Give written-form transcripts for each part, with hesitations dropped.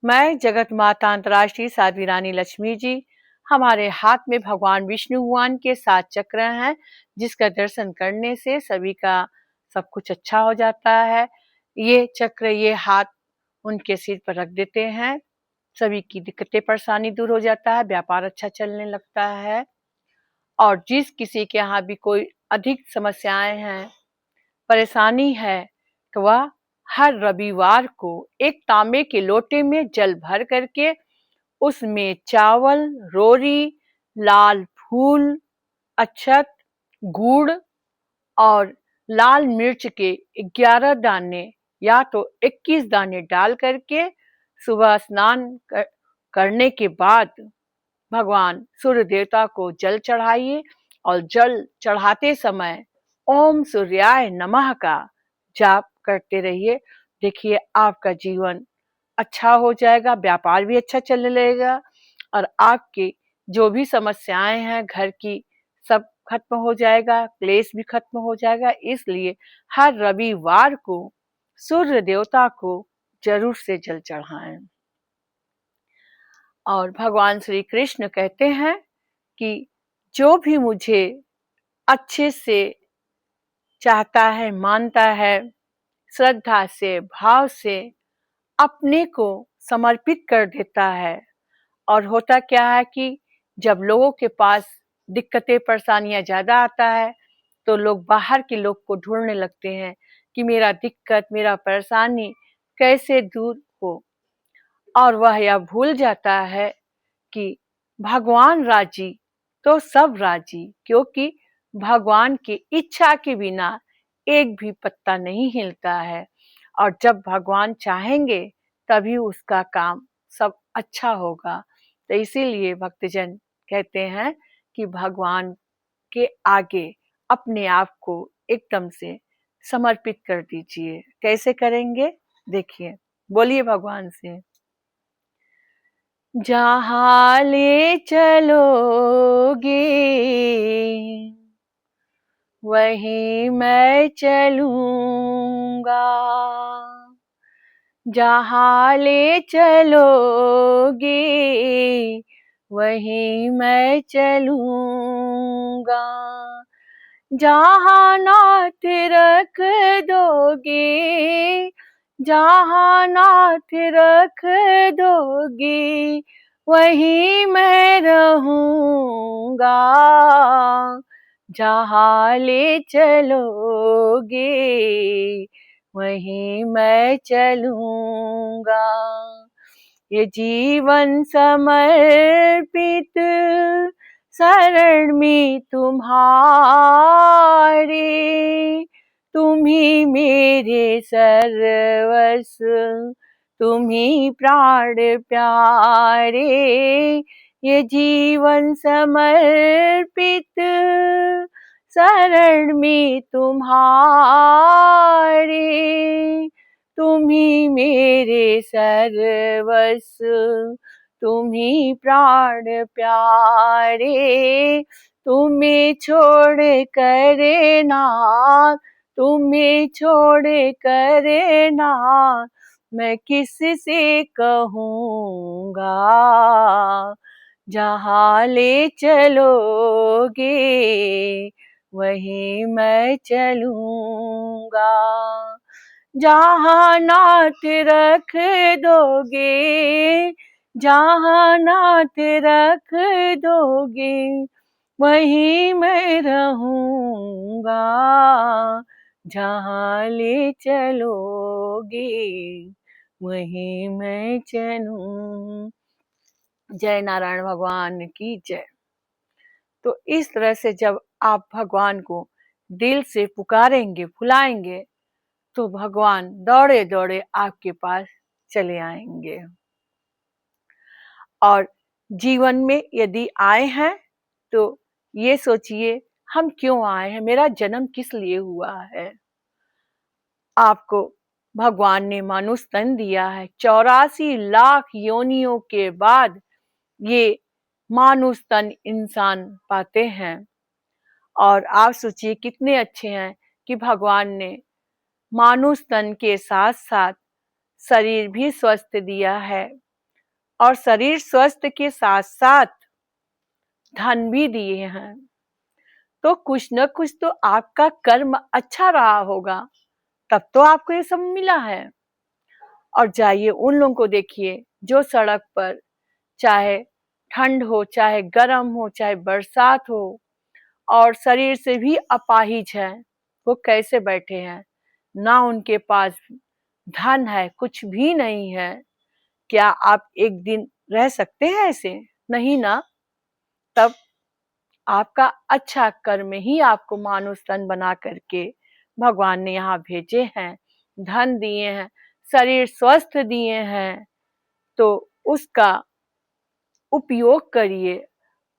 मैं जगत माता अंतर्राष्ट्रीय साध्वी रानी लक्ष्मी जी। हमारे हाथ में भगवान विष्णु भगवान के 7 चक्र हैं, जिसका दर्शन करने से सभी का सब कुछ अच्छा हो जाता है। ये चक्र, ये हाथ उनके सिर पर रख देते हैं, सभी की दिक्कतें परेशानी दूर हो जाता है, व्यापार अच्छा चलने लगता है। और जिस किसी के यहाँ भी कोई अधिक समस्याएं हैं, परेशानी है, तो वह हर रविवार को एक तांबे के लोटे में जल भर करके उसमें चावल, रोरी, लाल फूल, अक्षत, गुड़ और लाल मिर्च के 11 दाने या तो 21 दाने डाल करके सुबह स्नान करने के बाद भगवान सूर्य देवता को जल चढ़ाइए और जल चढ़ाते समय ओम सूर्याय नमः का जाप करते रहिए। देखिए आपका जीवन अच्छा हो जाएगा, व्यापार भी अच्छा चलने लगेगा और आपकी जो भी समस्याएं हैं घर की, सब खत्म हो जाएगा, क्लेश भी खत्म हो जाएगा। इसलिए हर रविवार को सूर्य देवता को जरूर से जल चढ़ाएं। और भगवान श्री कृष्ण कहते हैं कि जो भी मुझे अच्छे से चाहता है, मानता है, श्रद्धा से, भाव से अपने को समर्पित कर देता है। और होता क्या है कि जब लोगों के पास दिक्कतें परेशानियां ज्यादा आता है तो लोग बाहर के लोग को ढूंढने लगते हैं कि मेरा दिक्कत, मेरा परेशानी कैसे दूर हो। और वह यह भूल जाता है कि भगवान राजी तो सब राजी, क्योंकि भगवान की इच्छा के बिना एक भी पत्ता नहीं हिलता है। और जब भगवान चाहेंगे तभी उसका काम सब अच्छा होगा। तो इसीलिए भक्तजन कहते हैं कि भगवान के आगे अपने आप को एकदम से समर्पित कर दीजिए। कैसे करेंगे, देखिए, बोलिए भगवान से। जहाँ ले चलोगे वहीं मैं चलूंगा, जहाँ ले चलोगे वहीं मैं चलूंगा, जहाँ नाथ रख दोगे, जहाँ नाथ रख दोगे वहीं मैं रहूंगा, जहाँ ले चलोगे वहीं मैं चलूंगा। ये जीवन समर्पित शरण में तुम्हारे, तुम ही मेरे सर्वस्व, तुम ही प्राण प्यारे। ये जीवन समर्पित शरण में तुम्हारे, तुम ही मेरे सर्वस्व, तुम ही प्राण प्यारे। तुम्हें छोड़ करे नाथ, तुम्हें छोड़ करे नाथ मैं किससे कहूँगा, जहाँ ले चलोगे वहीं मैं चलूँगा, जहाँ नाथ रख दोगे, जहाँ नाथ रख दोगे वहीं मैं रहूँगा, जहाँ ले चलोगे वहीं मैं चलूँ। जय नारायण भगवान की जय। तो इस तरह से जब आप भगवान को दिल से पुकारेंगे, बुलाएंगे, तो भगवान दौड़े दौड़े आपके पास चले आएंगे। और जीवन में यदि आए हैं तो ये सोचिए हम क्यों आए हैं, मेरा जन्म किस लिए हुआ है। आपको भगवान ने मानुष तन दिया है, 84 लाख योनियों के बाद ये मानुष तन इंसान पाते हैं। और आप सोचिए कितने अच्छे हैं कि भगवान ने मानुष तन के साथ साथ शरीर भी स्वस्थ दिया है। और शरीर स्वस्थ के साथ साथ धन भी दिए हैं। तो कुछ न कुछ तो आपका कर्म अच्छा रहा होगा, तब तो आपको ये सब मिला है। और जाइए उन लोगों को देखिए जो सड़क पर चाहे ठंड हो, चाहे गर्म हो, चाहे बरसात हो, और शरीर से भी अपाहिज हैं, वो कैसे बैठे हैं। ना उनके पास धन है, कुछ भी नहीं है। क्या आप एक दिन रह सकते हैं ऐसे? नहीं ना। तब आपका अच्छा कर्म ही आपको मानुष तन बना करके भगवान ने यहाँ भेजे हैं, धन दिए हैं, शरीर स्वस्थ दिए हैं। तो उसका उपयोग करिए,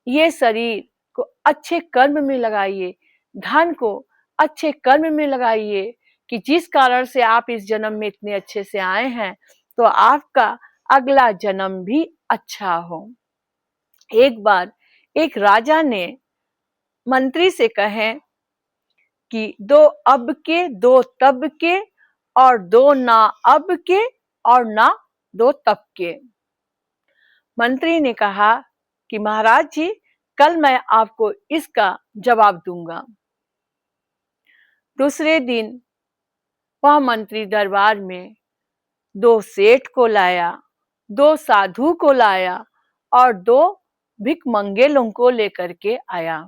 ये शरीर को अच्छे कर्म में लगाइए, धन को अच्छे कर्म में लगाइए, कि जिस कारण से आप इस जन्म में इतने अच्छे से आए हैं, तो आपका अगला जन्म भी अच्छा हो। एक बार एक राजा ने मंत्री से कहे कि दो अब के, दो तब के, और दो ना अब के, और ना दो तब के। मंत्री ने कहा कि महाराज जी, कल मैं आपको इसका जवाब दूंगा। दूसरे दिन वह मंत्री दरबार में दो सेठ को लाया, दो साधु को लाया, और दो भिखमंगे लोगों को लेकर के आया।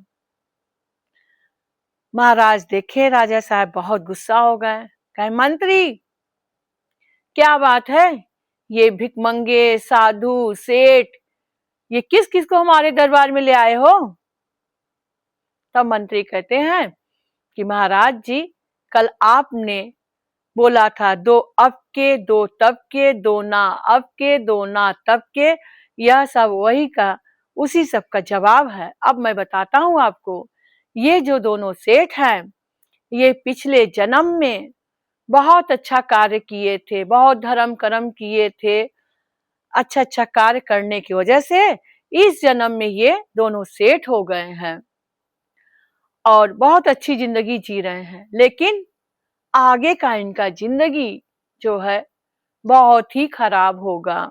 महाराज देखे राजा साहब बहुत गुस्सा हो गए। कहे, मंत्री क्या बात है, ये भिखमंगे, साधु, सेठ, ये किस किस को हमारे दरबार में ले आए हो? तब मंत्री कहते हैं कि महाराज जी, कल आपने बोला था दो अब के, दो तब के, दो ना अब के, दो ना तब के, यह सब वही का उसी सब का जवाब है। अब मैं बताता हूँ आपको, ये जो दोनों सेठ हैं, ये पिछले जन्म में बहुत अच्छा कार्य किए थे, बहुत धर्म कर्म किए थे। अच्छा अच्छा कार्य करने की वजह से इस जन्म में ये दोनों सेठ हो गए हैं और बहुत अच्छी जिंदगी जी रहे हैं। लेकिन आगे का इनका जिंदगी जो है बहुत ही खराब होगा,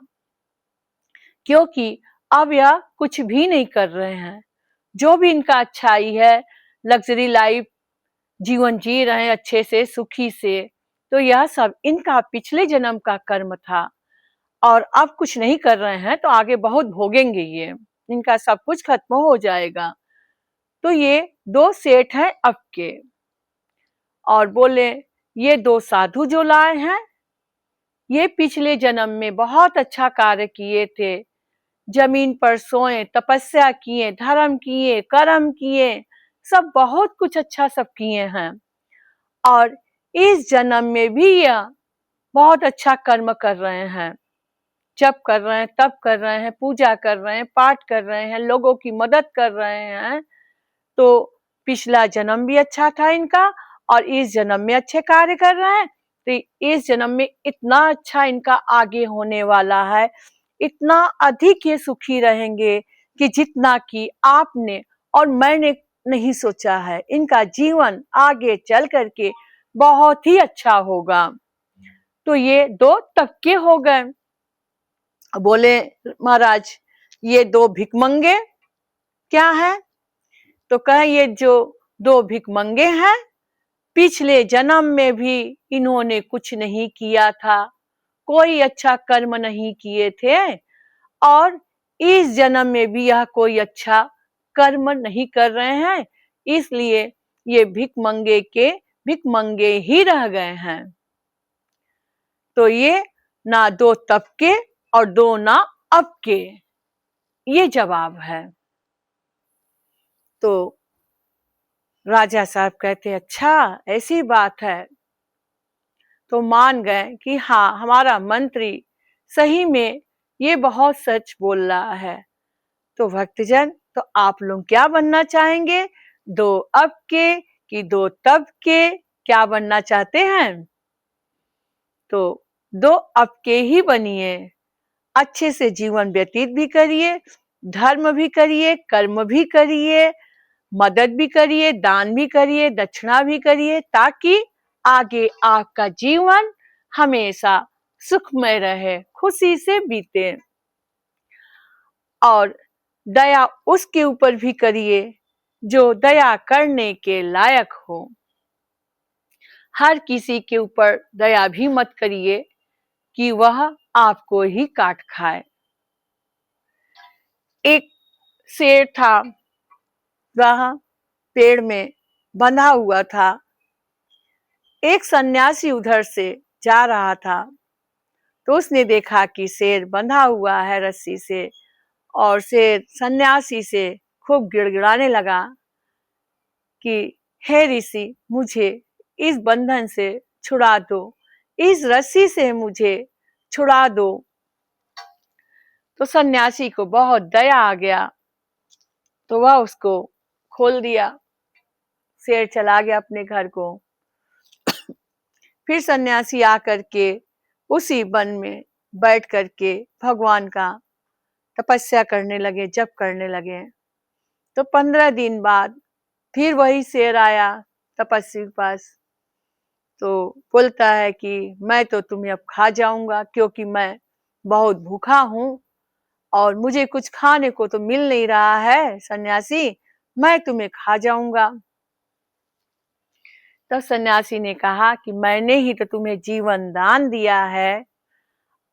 क्योंकि अब यह कुछ भी नहीं कर रहे हैं। जो भी इनका अच्छाई है, लग्जरी लाइफ जीवन जी रहे हैं अच्छे से, सुखी से, तो यह सब इनका पिछले जन्म का कर्म था और अब कुछ नहीं कर रहे हैं तो आगे बहुत भोगेंगे ये, इनका सब कुछ खत्म हो जाएगा। तो ये दो सेठ हैं अब के, और बोले ये दो साधु जो लाए हैं, ये पिछले जन्म में बहुत अच्छा कार्य किए थे, जमीन पर सोए, तपस्या किए, धर्म किए, कर्म किए, सब बहुत कुछ अच्छा सब किए हैं, और इस जन्म में भी यह बहुत अच्छा कर्म कर रहे हैं। जप कर रहे हैं, तप कर रहे हैं, पूजा कर रहे हैं, पाठ कर रहे हैं, लोगों की मदद कर रहे हैं। तो पिछला जन्म भी अच्छा था इनका और इस जन्म में अच्छे कार्य कर रहे हैं, तो इस जन्म में इतना अच्छा इनका आगे होने वाला है, इतना अधिक ये सुखी रहेंगे कि जितना कि आपने और मैंने नहीं सोचा है। इनका जीवन आगे चल करके बहुत ही अच्छा होगा। तो ये दो तबके हो गए। बोले महाराज, ये दो भिखमंगे क्या है? तो कहे ये जो दो भिखमंगे हैं, पिछले जन्म में भी इन्होंने कुछ नहीं किया था, कोई अच्छा कर्म नहीं किए थे, और इस जन्म में भी यह कोई अच्छा कर्म नहीं कर रहे हैं, इसलिए ये भिखमंगे के भिखमंगे ही रह गए हैं। तो ये ना दो तब के और दो ना अब के, ये जवाब है। तो राजा साहब कहते, अच्छा ऐसी बात है। तो मान गए कि हाँ, हमारा मंत्री सही में ये बहुत सच बोल रहा है। तो भक्तजन, तो आप लोग क्या बनना चाहेंगे? दो अब के कि दो तब के, क्या बनना चाहते हैं? तो दो अब के ही बनिए, अच्छे से जीवन व्यतीत भी करिए, धर्म भी करिए, कर्म भी करिए, मदद भी करिए, दान भी करिए, दक्षिणा भी करिए, ताकि आगे आपका जीवन हमेशा सुखमय रहे, खुशी से बीते। और दया उसके ऊपर भी करिए जो दया करने के लायक हो। हर किसी के ऊपर दया भी मत करिए कि वह आपको ही काट खाए। एक शेर था, वह पेड़ में बंधा हुआ था। एक सन्यासी उधर से जा रहा था, तो उसने देखा कि शेर बंधा हुआ है रस्सी से, और शेर सन्यासी से खूब गिड़गिड़ाने लगा कि हे ऋषि, मुझे इस बंधन से छुड़ा दो, इस रस्सी से मुझे छुड़ा दो। तो सन्यासी को बहुत दया आ गया, तो वह उसको खोल दिया। शेर चला गया अपने घर को। फिर सन्यासी आकर के उसी वन में बैठ करके भगवान का तपस्या करने लगे, जप करने लगे। तो 15 दिन बाद फिर वही शेर आया तपस्वी के पास, तो बोलता है कि मैं तो तुम्हें अब खा जाऊंगा, क्योंकि मैं बहुत भूखा हूं और मुझे कुछ खाने को तो मिल नहीं रहा है सन्यासी, मैं तुम्हें खा जाऊंगा। तब सन्यासी ने कहा कि मैंने ही तो तुम्हें जीवन दान दिया है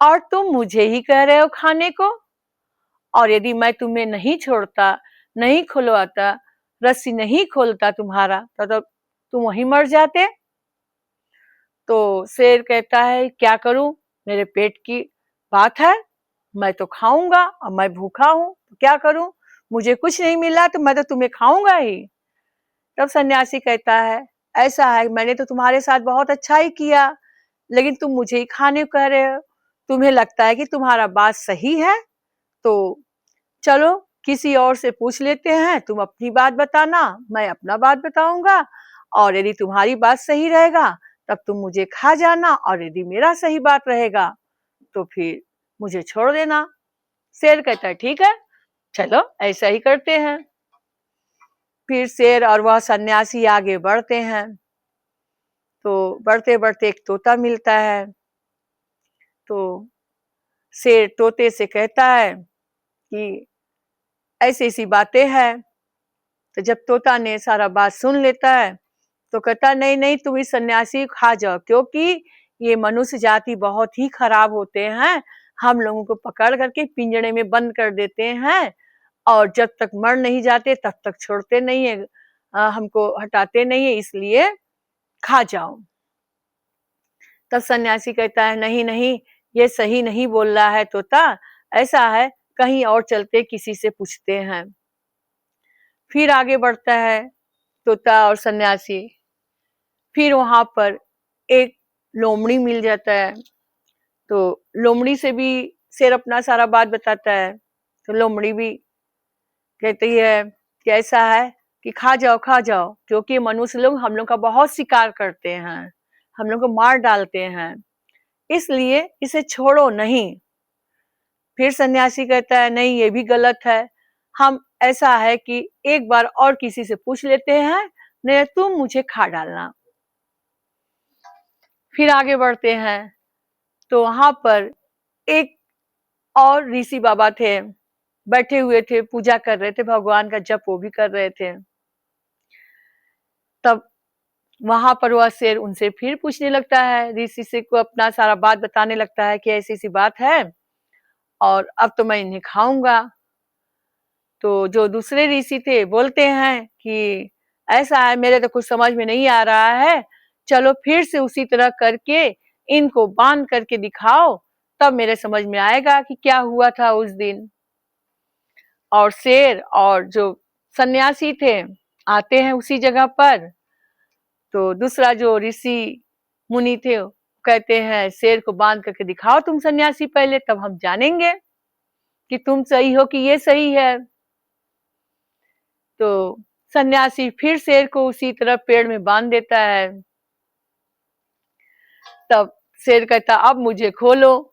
और तुम मुझे ही कह रहे हो खाने को, और यदि मैं तुम्हें नहीं छोड़ता, नहीं खुलवाता, रस्सी नहीं खोलता तुम्हारा, तो तुम वहीं मर जाते। तो शेर कहता है क्या करूं, मेरे पेट की बात है, मैं तो खाऊंगा और मैं भूखा हूं, क्या करूं, मुझे कुछ नहीं मिला तो मैं तो तुम्हें खाऊंगा ही। तब सन्यासी कहता है ऐसा है, मैंने तो तुम्हारे साथ बहुत अच्छा ही किया, लेकिन तुम मुझे ही खाने को कह रहे हो, तुम्हें लगता है कि तुम्हारा बात सही है, तो चलो किसी और से पूछ लेते हैं, तुम अपनी बात बताना, मैं अपना बात बताऊंगा, और यदि तुम्हारी बात सही रहेगा तब तुम मुझे खा जाना, और यदि मेरा सही बात रहेगा तो फिर मुझे छोड़ देना। शेर कहता है ठीक है, चलो ऐसा ही करते हैं। फिर शेर और वह सन्यासी आगे बढ़ते हैं, तो बढ़ते बढ़ते एक तोता मिलता है। तो शेर तोते से कहता है कि ऐसी ऐसी बातें हैं। तो जब तोता ने सारा बात सुन लेता है, तो कहता नहीं नहीं, तुम इस सन्यासी को खा जाओ, क्योंकि ये मनुष्य जाति बहुत ही खराब होते हैं, हम लोगों को पकड़ करके पिंजड़े में बंद कर देते हैं, और जब तक मर नहीं जाते तब तक छोड़ते नहीं है, हमको हटाते नहीं है, इसलिए खा जाओ। तब सन्यासी कहता है नहीं नहीं, ये सही नहीं बोल रहा है तोता, ऐसा है कहीं और चलते, किसी से पूछते हैं। फिर आगे बढ़ता है तोता और सन्यासी। फिर वहां पर एक लोमड़ी मिल जाता है, तो लोमड़ी से भी शेर अपना सारा बात बताता है। तो लोमड़ी भी कहती है कि ऐसा है कि खा जाओ, क्योंकि मनुष्य लोग हम लोग का बहुत शिकार करते हैं, हम लोग को मार डालते हैं, इसलिए इसे छोड़ो नहीं। फिर सन्यासी कहता है नहीं, ये भी गलत है, हम ऐसा है कि एक बार और किसी से पूछ लेते हैं, नहीं तुम मुझे खा डालना। फिर आगे बढ़ते हैं, तो वहां पर एक और ऋषि बाबा थे, बैठे हुए थे, पूजा कर रहे थे, भगवान का जप वो भी कर रहे थे। तब वहां पर वह शेर उनसे फिर पूछने लगता है, ऋषि से को अपना सारा बात बताने लगता है कि ऐसी ऐसी बात है और अब तो मैं इन्हें खाऊंगा। तो जो दूसरे ऋषि थे बोलते हैं कि ऐसा है, मेरे तो कुछ समझ में नहीं आ रहा है, चलो फिर से उसी तरह करके इनको बांध करके दिखाओ, तब मेरे समझ में आएगा कि क्या हुआ था उस दिन। और शेर और जो सन्यासी थे आते हैं उसी जगह पर। तो दूसरा जो ऋषि मुनि थे कहते हैं शेर को बांध करके दिखाओ तुम सन्यासी पहले, तब हम जानेंगे कि तुम सही हो कि ये सही है। तो सन्यासी फिर शेर को उसी तरह पेड़ में बांध देता है। तब शेर कहता अब मुझे खोलो।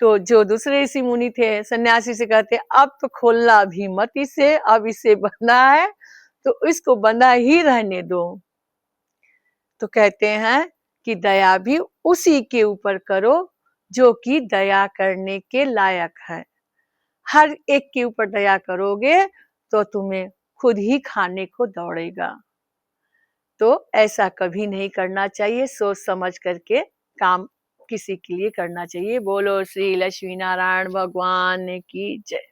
तो जो दूसरे ऋषि मुनि थे सन्यासी से कहते अब तो खोलना भी मत इसे, अब इसे बंधा है तो इसको बंधा ही रहने दो। तो कहते हैं कि दया भी उसी के ऊपर करो जो कि दया करने के लायक है। हर एक के ऊपर दया करोगे तो तुम्हें खुद ही खाने को दौड़ेगा। तो ऐसा कभी नहीं करना चाहिए, सोच समझ करके काम किसी के लिए करना चाहिए। बोलो श्री लक्ष्मी नारायण भगवान की जय।